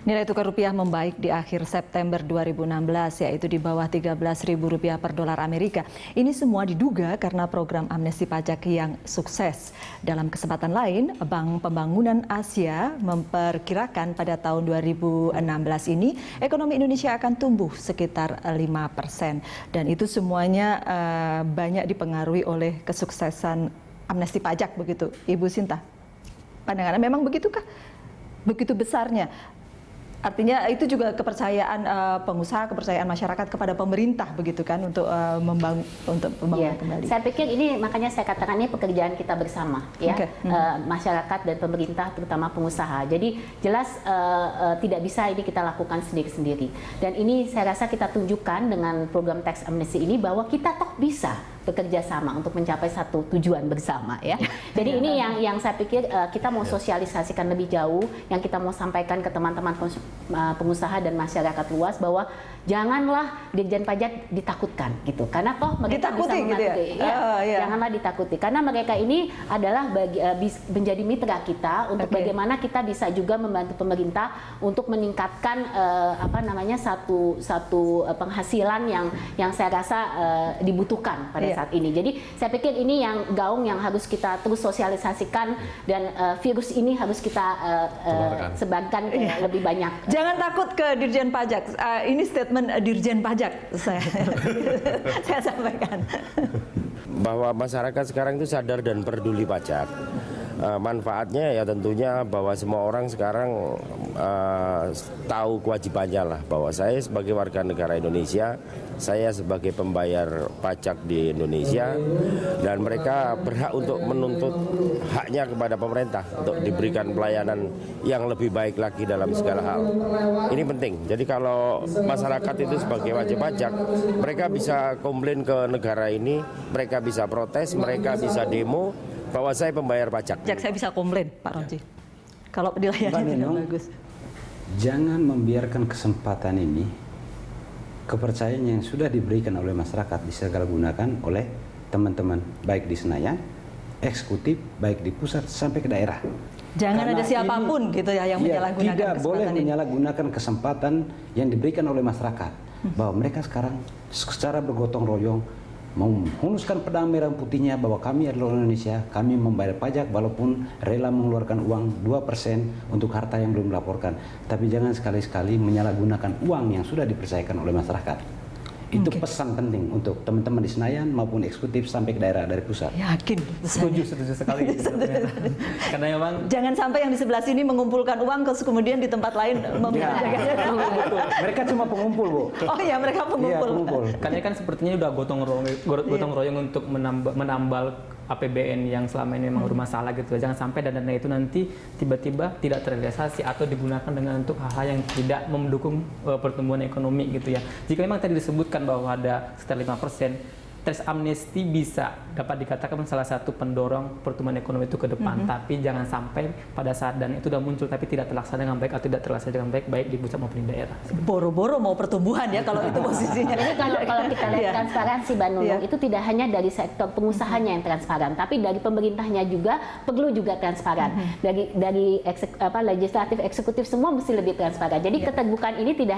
Nilai tukar rupiah membaik di akhir September 2016, yaitu di bawah Rp13.000 per dolar Amerika. Ini semua diduga karena program amnesti pajak yang sukses. Dalam kesempatan lain, Bank Pembangunan Asia memperkirakan pada tahun 2016 ini ekonomi Indonesia akan tumbuh sekitar 5%. Dan itu semuanya banyak dipengaruhi oleh kesuksesan amnesti pajak, begitu, Ibu Sinta. Pandangannya memang begitukah? Begitu besarnya. Artinya itu juga kepercayaan pengusaha, kepercayaan masyarakat kepada pemerintah, begitu kan, untuk membangun kembali. Saya pikir ini, makanya saya katakan ini pekerjaan kita bersama, ya, masyarakat dan pemerintah, terutama pengusaha. Jadi jelas tidak bisa ini kita lakukan sendiri-sendiri. Dan ini saya rasa kita tunjukkan dengan program tax amnesty ini bahwa kita toh bisa bekerja sama untuk mencapai satu tujuan bersama, ya. Jadi ini yang saya pikir kita mau sosialisasikan lebih jauh, yang kita mau sampaikan ke teman-teman pengusaha dan masyarakat luas bahwa janganlah Dirjen Pajak ditakutkan, gitu, karena toh mereka bisa membantu, gitu ya. Janganlah ditakuti, karena mereka ini adalah menjadi mitra kita untuk bagaimana kita bisa juga membantu pemerintah untuk meningkatkan satu penghasilan yang saya rasa dibutuhkan pada saat ini. Jadi saya pikir ini yang gaung yang harus kita terus sosialisasikan, dan virus ini harus kita sebarkan ke lebih banyak. Jangan takut ke Dirjen Pajak. Ini statement Dirjen Pajak saya sampaikan. Bahwa masyarakat sekarang itu sadar dan peduli pajak. Manfaatnya ya tentunya bahwa semua orang sekarang tahu kewajibannya lah, bahwa saya sebagai warga negara Indonesia, saya sebagai pembayar pajak di Indonesia, dan mereka berhak untuk menuntut haknya kepada pemerintah untuk diberikan pelayanan yang lebih baik lagi dalam segala hal. Ini penting. Jadi kalau masyarakat itu sebagai wajib pajak, mereka bisa komplain ke negara ini, mereka bisa protes, mereka bisa demo bahwa saya pembayar pajak. Saya bisa komplain, Pak Roji, kalau dilayani tidak bagus. Jangan membiarkan kesempatan ini, kepercayaan yang sudah diberikan oleh masyarakat disalahgunakan oleh teman-teman baik di Senayan, eksekutif baik di pusat sampai ke daerah. Jangan ada siapapun gitu ya yang menyalahgunakan tidak boleh kesempatan ini. menyalahgunakan kesempatan yang diberikan oleh masyarakat, bahwa mereka sekarang secara bergotong royong mau menghunuskan pedang merah putihnya bahwa kami adalah orang Indonesia, kami membayar pajak walaupun rela mengeluarkan uang 2% untuk harta yang belum dilaporkan. Tapi jangan sekali-sekali menyalahgunakan uang yang sudah dipercayakan oleh masyarakat. Itu pesan penting untuk teman-teman di Senayan maupun eksekutif sampai ke daerah dari pusat. Yakin. Setuju sekali. Karena memang jangan sampai yang di sebelah sini mengumpulkan uang terus kemudian di tempat lain Mereka cuma pengumpul, Bu. Oh iya, mereka pengumpul. Iya, pengumpul. karena kan sepertinya udah gotong royong untuk menambal APBN yang selama ini memang bermasalah gitu. Jangan sampai dana itu nanti tiba-tiba tidak terrealisasi atau digunakan dengan untuk hal-hal yang tidak mendukung pertumbuhan ekonomi gitu ya. Jika memang tadi disebutkan bahwa ada sekitar 5%, tax amnesty bisa dapat dikatakan salah satu pendorong pertumbuhan ekonomi itu ke depan. Tapi jangan sampai pada saat dana itu sudah muncul tapi tidak terlaksana dengan baik atau tidak terlaksana dengan baik di pusat maupun di daerah. Boro-boro mau pertumbuhan ya kalau itu posisinya. Jadi kalau kita lihat transparansi, Mbak Nunung, itu tidak hanya dari sektor pengusahanya yang transparan, tapi dari pemerintahnya juga perlu juga transparan. Dari legislatif, eksekutif, semua mesti lebih transparan. Jadi keterbukaan ini tidak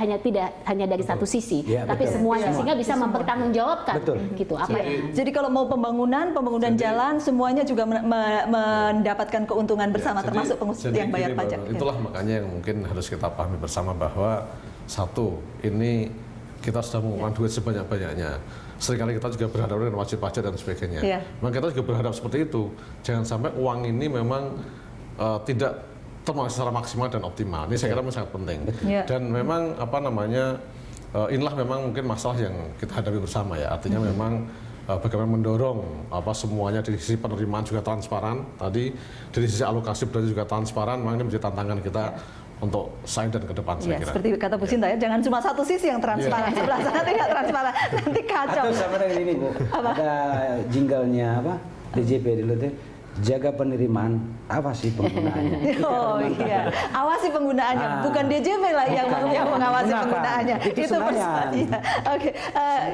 hanya dari satu sisi, tapi semuanya, sehingga bisa mempertanggungjawabkan. Gitu. Jadi kalau mau pembangunan jalan, semuanya juga mendapatkan keuntungan bersama, termasuk pengusaha yang bayar pajak. Itulah makanya yang mungkin harus kita pahami bersama, bahwa satu, ini kita sudah mengumpulkan duit sebanyak-banyaknya. Seringkali kita juga berhadapan dengan wajib pajak dan sebagainya. Memang kita juga berhadap seperti itu. Jangan sampai uang ini memang tidak termasuk secara maksimal dan optimal. Ini saya kira sangat penting. Dan memang inilah memang mungkin masalah yang kita hadapi bersama ya. Artinya memang bagaimana mendorong semuanya dari sisi penerimaan juga transparan, tadi dari sisi alokasi berarti juga transparan. Memang ini menjadi tantangan kita untuk saing dan ke depan, saya kira. Seperti kata Bu Sinta ya, jangan cuma satu sisi yang transparan, sebelah sana tidak transparan, nanti kacau. Atau sama dengan ini, Bu. Ada jinglenya DJP dulu tuh, jaga penerimaan awasi penggunaannya. Oh iya, awasi penggunaannya, bukan DJP lah yang mengawasi penggunaannya. Itu iya. Oke.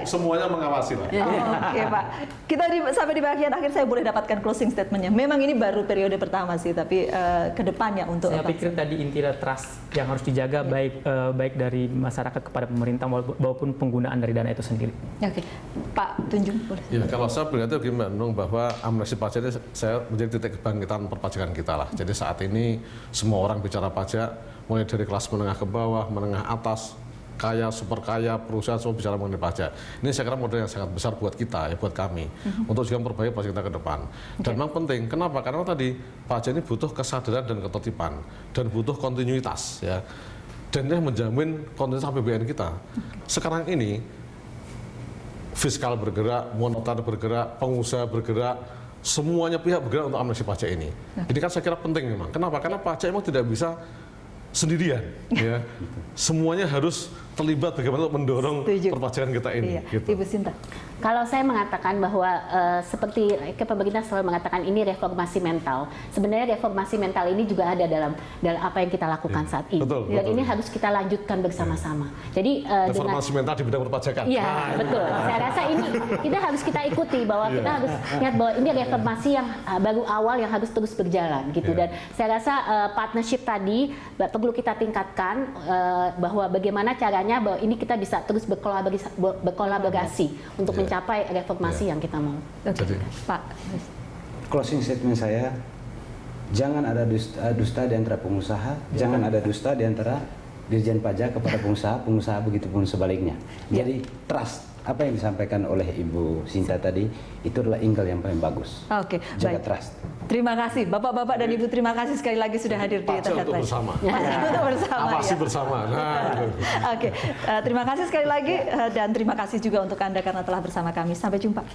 Semuanya mengawasi lah. Oke Pak, kita sampai di bagian akhir saya boleh dapatkan closing statementnya. Memang ini baru periode pertama sih, tapi kedepannya untuk saya pikir tadi intinya trust yang harus dijaga baik dari masyarakat kepada pemerintah maupun penggunaan dari dana itu sendiri. Oke, Pak Tunjung boleh. Ya kalau saya berarti gimana bahwa amnesti pajak ini saya menjadi titik kebangkitan perpajakan kita lah. Jadi saat ini semua orang bicara pajak, mulai dari kelas menengah ke bawah, menengah atas, kaya, super kaya, perusahaan semua bicara mengenai pajak. Ini saya kira modal yang sangat besar buat kita, ya buat kami, untuk juga memperbaiki pajak kita ke depan. Dan memang penting, kenapa? Karena tadi pajak ini butuh kesadaran dan ketertiban, dan butuh kontinuitas, ya. Dan ini menjamin kontinuitas APBN kita. Sekarang ini fiskal bergerak, moneter bergerak, pengusaha bergerak, semuanya pihak bergerak untuk amnesti pajak ini. Ini kan saya kira penting memang. Kenapa? Karena pajak memang tidak bisa sendirian, ya. Semuanya harus terlibat bagaimana untuk mendorong perpajakan kita ini. Iya. Gitu. Ibu Sinta. Kalau saya mengatakan bahwa seperti pemerintah selalu mengatakan ini reformasi mental. Sebenarnya reformasi mental ini juga ada dalam apa yang kita lakukan saat ini. Betul, Dan betul. ini harus kita lanjutkan bersama-sama. Jadi Reformasi mental di bidang perpajakan. Iya, betul. Saya rasa ini kita ikuti bahwa kita harus lihat bahwa ini reformasi yang baru awal yang harus terus berjalan gitu. Dan saya rasa partnership tadi perlu kita tingkatkan bahwa bagaimana caranya bahwa ini kita bisa terus berkolaborasi untuk mencapai reformasi yang kita mau. Oke, Pak. Closing statement saya, jangan ada dusta di antara pengusaha, jangan ada dusta di antara Dirjen Pajak kepada pengusaha begitu pun sebaliknya. Jadi trust, apa yang disampaikan oleh Ibu Sinta tadi, itu adalah angle yang paling bagus. Oke, Jaga baik. trust. Terima kasih Bapak-bapak dan Ibu, terima kasih sekali lagi sudah hadir di Pajak Terkait untuk Live. bersama. Pajak untuk bersama. Awasi Ya. bersama. Nah, Oke, terima kasih sekali lagi dan terima kasih juga untuk Anda karena telah bersama kami. Sampai jumpa.